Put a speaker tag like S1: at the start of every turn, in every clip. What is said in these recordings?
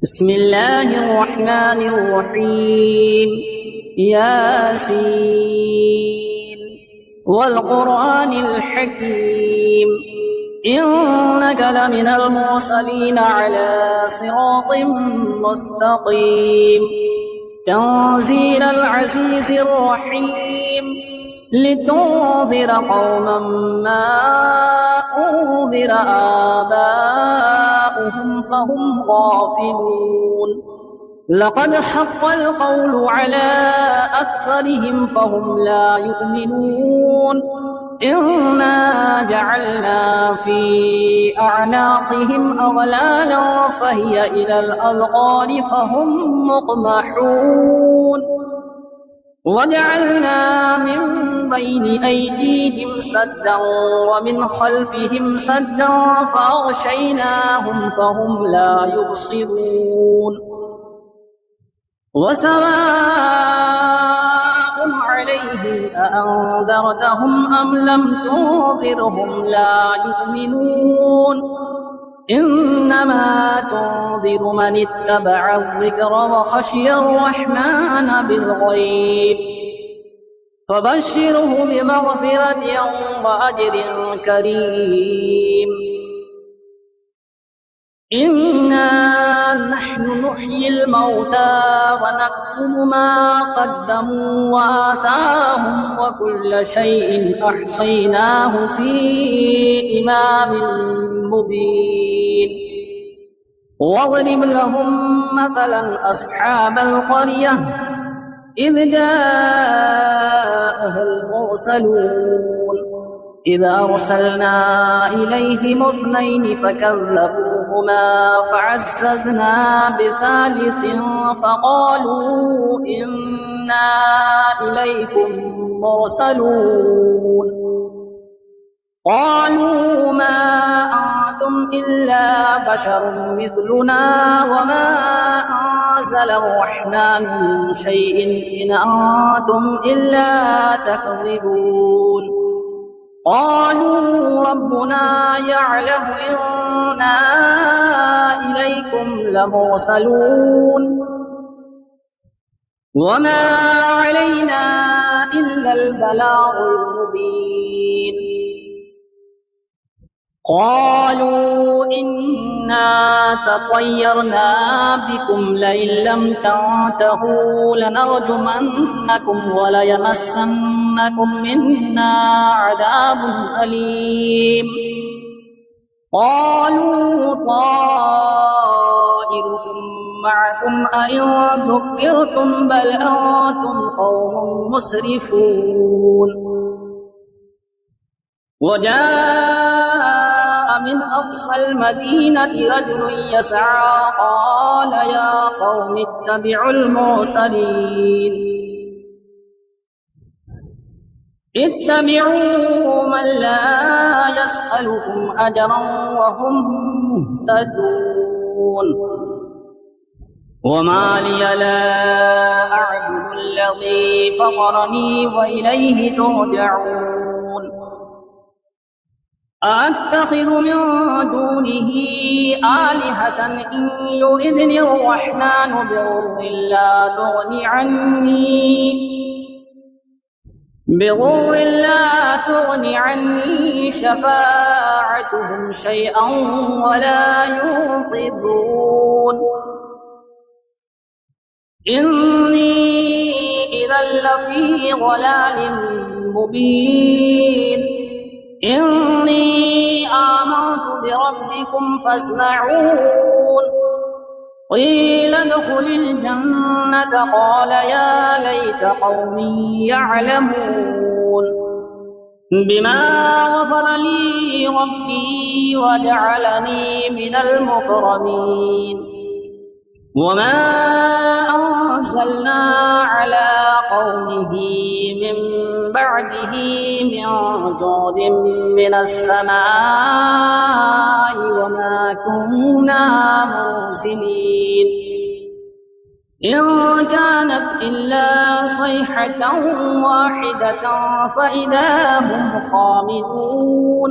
S1: بسم الله الرحمن الرحيم. ياسين والقرآن الحكيم إنك لمن المرسلين على صراط مستقيم تنزيل العزيز الرحيم لتنذر قوما ما أنذر آباؤهم فهم غافلون لقد حق القول على أكثرهم فهم لا يؤمنون إنا جعلنا في أعناقهم أغلالا فهي إلى الأذقان فهم مقمحون وجعلنا من بين أيديهم سدا ومن خلفهم سدا فأغشيناهم فهم لا يبصرون وسواء عليهم أأنذرتهم أم لم تنذرهم لا يؤمنون إنما تنذر من اتبع الذكر وخشي الرحمن بالغيب فبشره بمغفرة وأجر كريم إنا نحن نحيي الموتى ونكتب ما قدموا وآثارهم وكل شيء أحصيناه في إمام مبين واضرب لهم مثلا أصحاب القرية إذ جاءها المرسلون إذ أرسلنا إليهم اثنين فكذبوهما فعززنا بثالث فقالوا إنا إليكم مرسلون قالوا ما أنتم إلا بشر مثلنا وما أنزل الرحمن من شيء إن أنتم إلا تكذبون قالوا ربنا يعلم إنا إليكم لمرسلون وما علينا إلا البلاغ المبين قالوا إنا تطيرنا بكم لئن لم تنتهوا لنرجمنكم وليمسنكم منا عذاب أليم قالوا طائركم معكم أئن ذكرتم بل أنتم قوم مسرفون وجاء من أقصى المدينة رجل يسعى قال يا قوم اتبعوا المرسلين اتبعوا من لا يسألكم أجرا وهم مهتدون وما لي لا أعبد الذي فطرني وإليه ترجعون أأتخذ من دونه آلهة إن يردني الرحمن بضر لا تغني عني شفاعتهم شيئا ولا ينقذون إني إذا لفي ضلال مبين إني آمنت بربكم فاسمعون قيل ادخل الجنة قال يا ليت قومي يعلمون بما غفر لي ربي وجعلني من المكرمين وما أنزلنا على قومه من بعده من جود من السماء وما كنا منزلين إن كانت إلا صيحة واحدة فإذا هم خامدون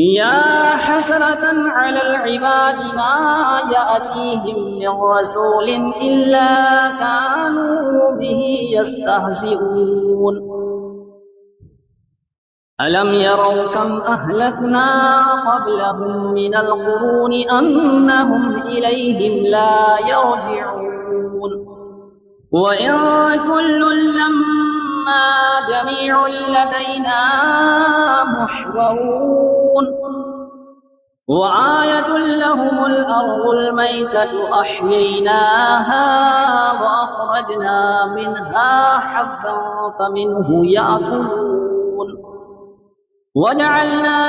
S1: يا حسرة على العباد ما يأتيهم من رسول إلا كانوا به يستهزئون ألم يروا كم أهلكنا قبلهم من القرون أنهم إليهم لا يرجعون وإن كل لما جميع لدينا محضرون وآية لهم الأرض الميتة أحييناها وأخرجنا منها حبا فمنه يأكلون وجعلنا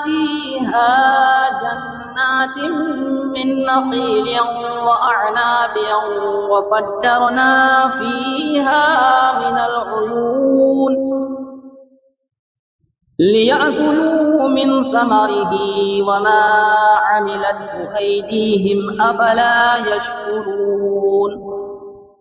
S1: فيها جنات من نخيل وأعناب وفجرنا فيها من العيون ليأكلوا من ثمره وما عملته أيديهم أفلا يشكرون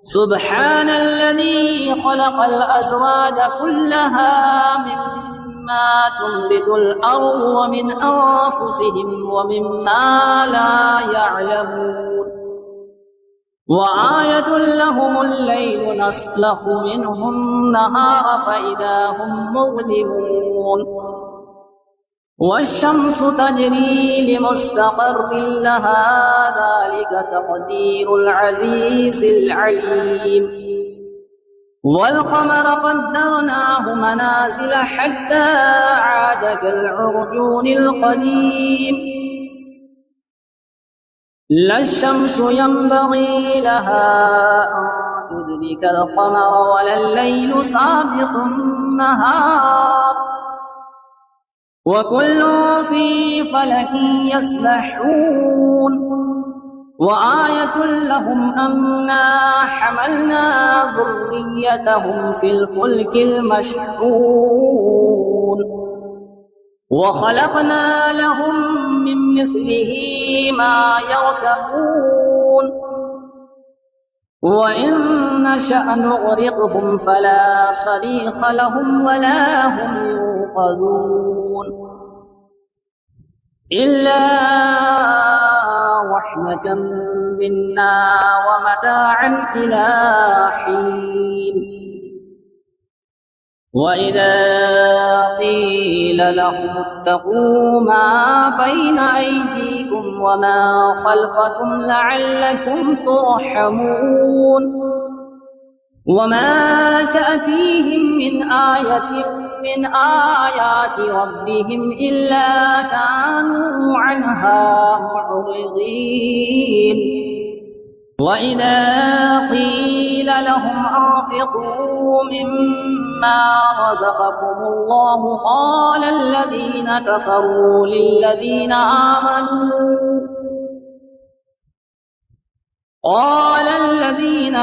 S1: سبحان الذي خلق الأزواج كلها مما تنبت الأرض ومن أنفسهم ومما لا يعلمون وآية لهم الليل نسلخ منه النهار فإذا هم مظلمون والشمس تجري لمستقر لها ذلك تقدير العزيز العليم والقمر قدرناه منازل حتى عاد كالعرجون القديم لا الشمس ينبغي لها أن تدرك القمر ولا الليل سابق النهار وكل في فلك يسبحون وآية لهم أنا حملنا ذريتهم في الفلك المشحون وخلقنا لهم من مثله ما يركبون وإن نشأ نغرقهم فلا صريخ لهم ولا هم ينقذون إلا رحمة منا ومتاعا إلى حين وإذا قيل لهم اتقوا ما بين أيديكم وما خلفكم لعلكم ترحمون وما تأتيهم من آية من آيات ربهم إلا كانوا عنها معرضين وإذا قيل لهم أنفقوا مما رزقكم الله قال الذين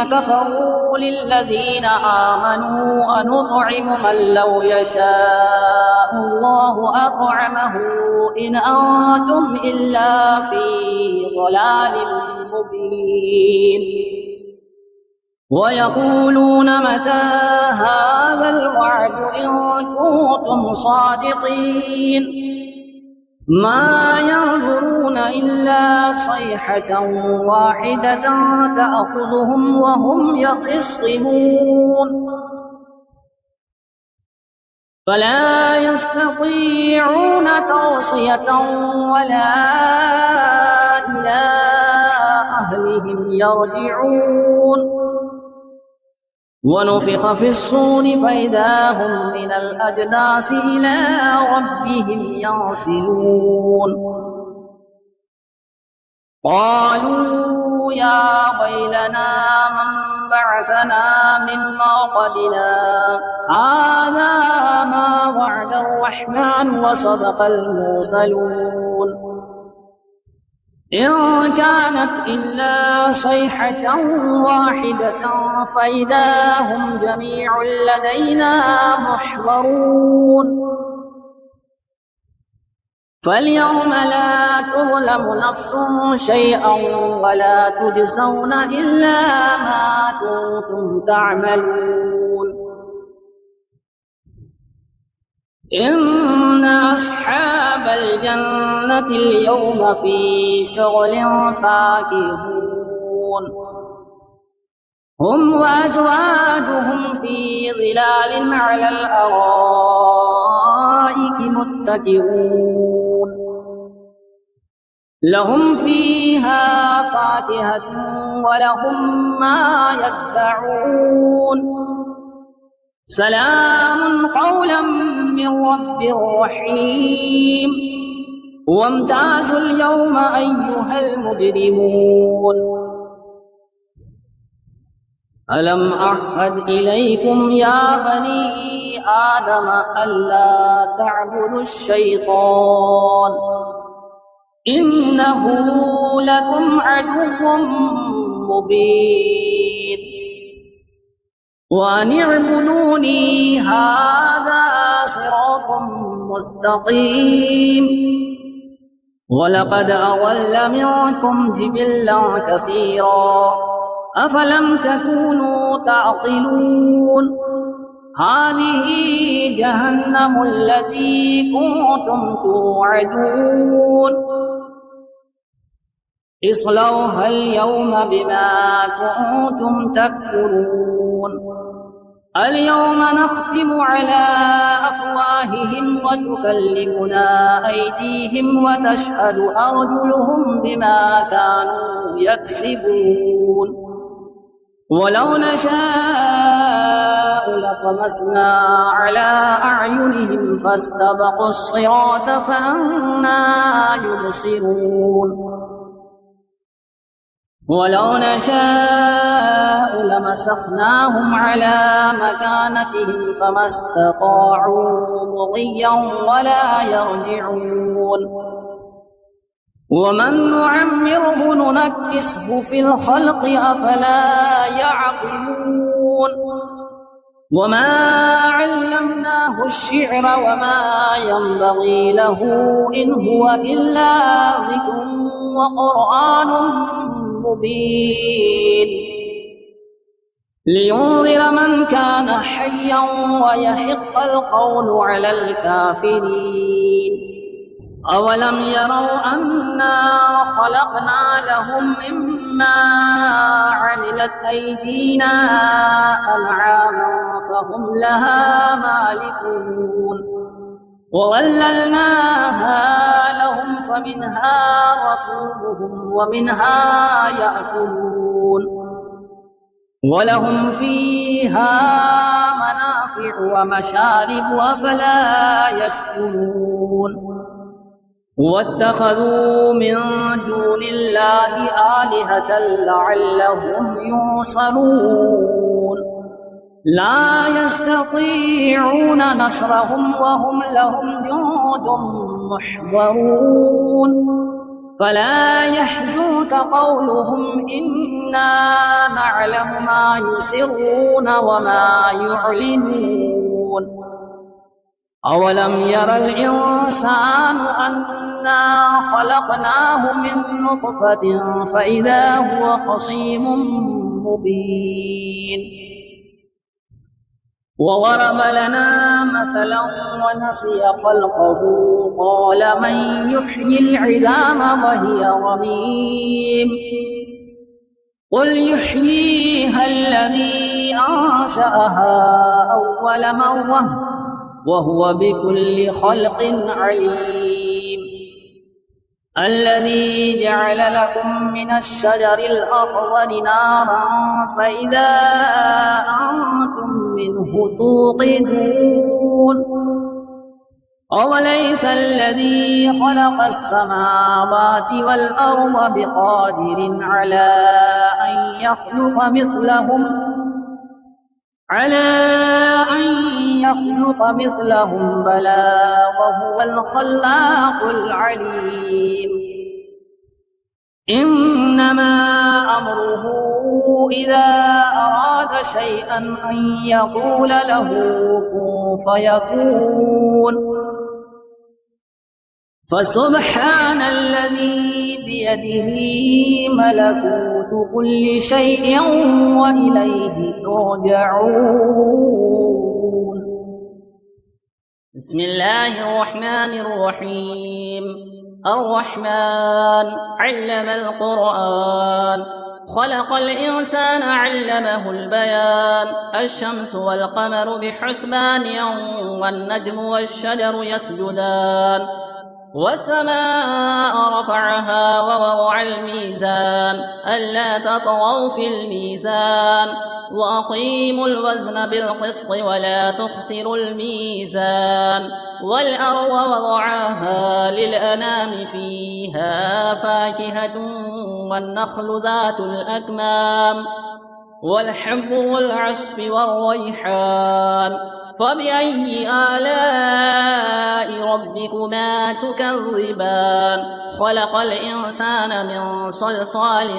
S1: كفروا للذين آمنوا أنطعم من لو يشاء الله أطعمه إن أنتم إلا في ضلال مبين ويقولون متى هذا الوعد إن كنتم صادقين ما ينظرون إلا صيحة واحدة تأخذهم وهم يخصمون فلا يستطيعون توصية ولا إلى أهلهم يرجعون ونفخ في الصور فإذا هم من الأجداث إلى ربهم ينسلون قالوا يا ويلنا من بعثنا من مرقدنا هذا ما وعد الرحمن وصدق المرسلون إن كانت إلا صيحة واحدة فإذا هم جميع لدينا محضرون فاليوم لا تظلم نفس شيئا ولا تجزون إلا ما كنتم تعملون إن أصحاب الجنة اليوم في شغل فاكهون هم وأزواجهم في ظلال على الأرائك متكئون لهم فيها فاكهة ولهم ما يدعون سلام قولا من رب رحيم وامتازوا اليوم أيها المجرمون ألم أعهد إليكم يا بني آدم ألا تعبدوا الشيطان إنه لكم عدو مبين وأن اعبدوني هذا صراط مستقيم ولقد أضل منكم جبلا كثيرا أفلم تكونوا تعقلون هذه جهنم التي كنتم توعدون اصلوها اليوم بما كنتم تكفرون اليوم نختم على أفواههم وتكلمنا أيديهم وتشهد أرجلهم بما كانوا يكسبون ولو نشاء لطمسنا على أعينهم فاستبقوا الصراط فأنى يبصرون ولو نشاء لمسخناهم على مكانتهم فما استطاعوا مضيا ولا يرجعون ومن نعمره ننكسه في الخلق أفلا يعقلون وما علمناه الشعر وما ينبغي له إن هو إلا ذكر وقرآن مبين لينذر من كان حيا ويحق القول على الكافرين أولم يروا أنا خلقنا لهم مما عملت أيدينا أنعاما فهم لها مالكون وظللناها لهم فمنها ركوبهم ومنها يأكلون ولهم فيها منافع ومشارب أفلا يشكرون واتخذوا من دون الله آلهة لعلهم ينصرون لا يستطيعون نصرهم وهم لهم جند محضرون فلا يحزنك قولهم إنا نعلم ما يسرون وما يعلنون أولم ير الإنسان أنا خلقناه من نطفة فإذا هو خصيم مبين وضرب لنا مثلا ونسي خلقه قال من يحيي العظام وهي رميم قل يحييها الذي أنشأها أول مرة وهو بكل خلق عليم الذي جعل لكم من الشجر الأخضر نارا فإذا أنتم منه توقدون أوليس الذي خلق السماوات والأرض بقادر على أن يخلق مثلهم بلى وهو الخلاق العليم إنما أمره إذا أراد شيئا أن يقول له كن فيكون فسبحان الذي بيده ملكوت كل شيء وإليه ترجعون بسم الله الرحمن الرحيم. الرحمن علم القرآن، خلق الإنسان علمه البيان. الشمس والقمر بحسبان والنجم والشجر يسجدان. والسماء رفعها ووضع الميزان ألا تطغوا في الميزان وأقيموا الوزن بالقسط ولا تخسروا الميزان. والأرض وضعها للأنام فيها فاكهة والنخل ذات الأكمام والحب والعصف والريحان. فبأي آلاء ربكما تكذبان؟ خلق الإنسان من صلصال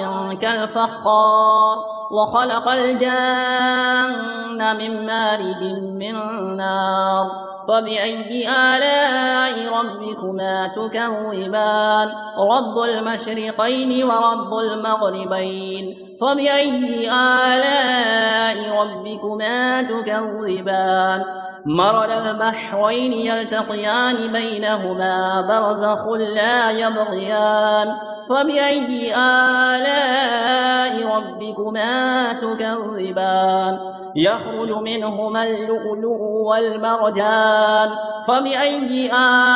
S1: كالفخار وخلق الجن من مارج من نار. فبأي آلاء ربكما تكذبان؟ رب المشرقين ورب المغربين. فبأي آلاء ربكما تكذبان؟ مرج البحرين يلتقيان بينهما برزخ لا يبغيان. فبأي آلاء ربكما تكذبان؟ يخرج منهما اللؤلؤ والمرجان. فبأي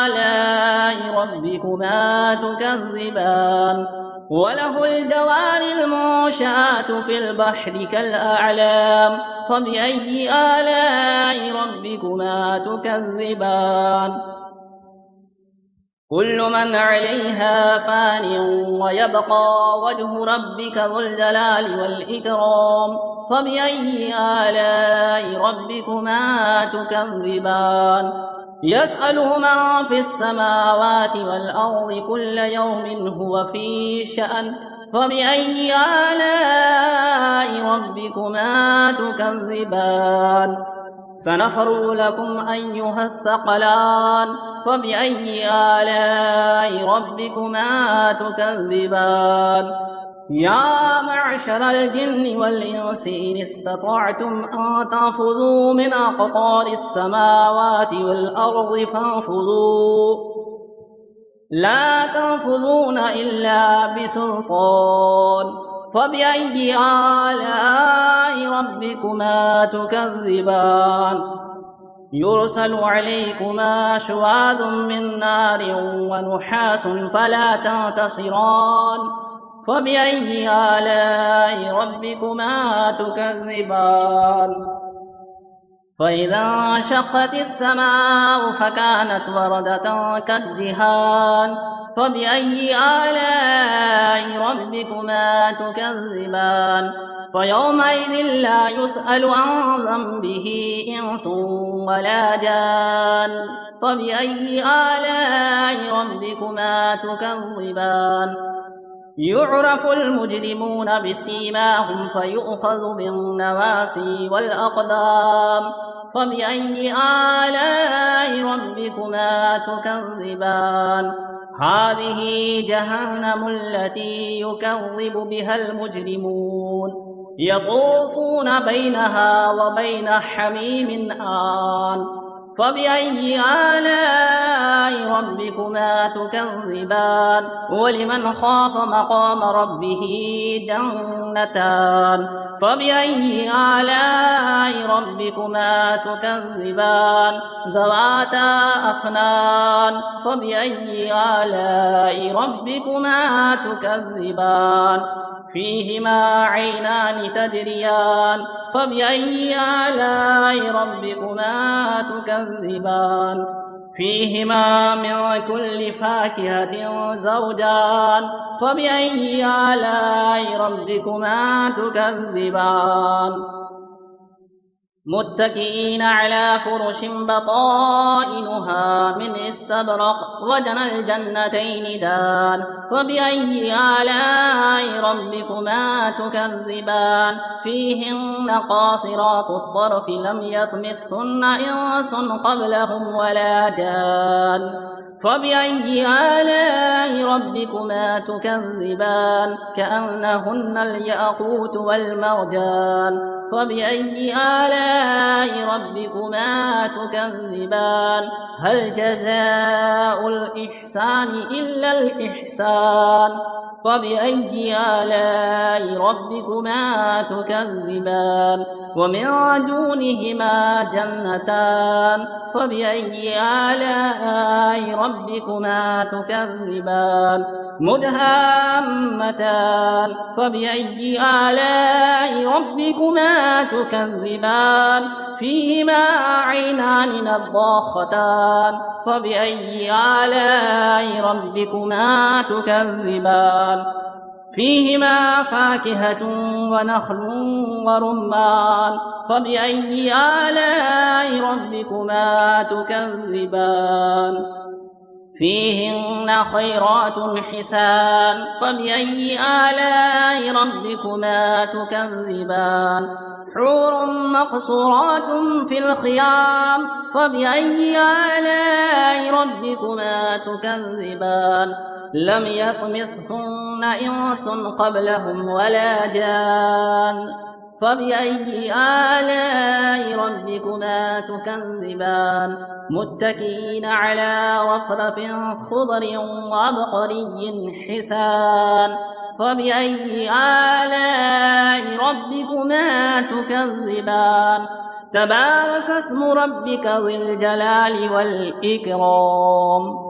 S1: آلاء ربكما تكذبان؟ وله الجوار المنشآت في البحر كالأعلام. فبأي آلاء ربكما تكذبان؟ كل من عليها فان ويبقى وجه ربك ذو الجلال والإكرام. فبأي آلاء ربكما تكذبان؟ يسأله من في السماوات والأرض كل يوم هو في شأن. فبأي آلاء ربكما تكذبان؟ سنفرغ لكم أيها الثقلان. فبأي آلاء ربكما تكذبان؟ يا معشر الجن والإنس إن استطعتم أن تنفذوا من أقطار السماوات والأرض فانفذوا، لا تنفذون إلا بسلطان. فبأي آلاء ربكما تكذبان؟ يرسل عليكما شواظ من نار ونحاس فلا تنتصران. فبأي آلاء ربكما تكذبان؟ فإذا انشقت السماء فكانت وردة كالدهان. فبأي آلاء ربكما تكذبان؟ فيومئذ لا يسأل عن ذنبه إنس ولا جان. فبأي آلاء ربكما تكذبان؟ يعرف المجرمون بسيماهم فيؤخذ بالنواصي والأقدام. فبأي آلاء ربكما تكذبان؟ هذه جهنم التي يكذب بها المجرمون يطوفون بينها وبين حميم آن. فبأي آلاء ربكما تكذبان؟ ولمن خاف مقام ربه جنتان. فبأي آلاء ربكما تكذبان؟ ذواتا أفنان. فبأي آلاء ربكما تكذبان؟ فيهما عينان تجريان. فبأي آلاء ربكما تكذبان؟ فيهما من كل فاكهة زوجان. فبأي آلاء ربكما تكذبان؟ متكئين على فرش بطائنها من استبرق وجنى الجنتين دان. فبأي آلاء ربكما تكذبان؟ فيهن قاصرات الطرف لم يطمثهن إنس قبلهم ولا جان. فبأي آلاء ربكما تكذبان كأنهن الياقوت والمرجان فبأي آلاء ربكما تكذبان هل جزاء الإحسان إلا الإحسان فبأي آلاء ربكما تكذبان ومن دونهما جنتان فبأي آلاء ربكما تكذبان مدهامتان فبأي آلاء ربكما تكذبان فيهما عينان نضاختان فبأي آلاء ربكما تكذبان فيهما فاكهة ونخل ورمان فبأي آلاء ربكما تكذبان فيهن خيرات حسان فبأي آلاء ربكما تكذبان حور مقصورات في الخيام فبأي آلاء ربكما تكذبان لم يطمثهن إنس قبلهم ولا جان فبأي آلاء ربكما تكذبان متكئين على رفرف خضر وعبقري حسان فبأي آلاء ربكما تكذبان تبارك اسم ربك ذي الجلال والإكرام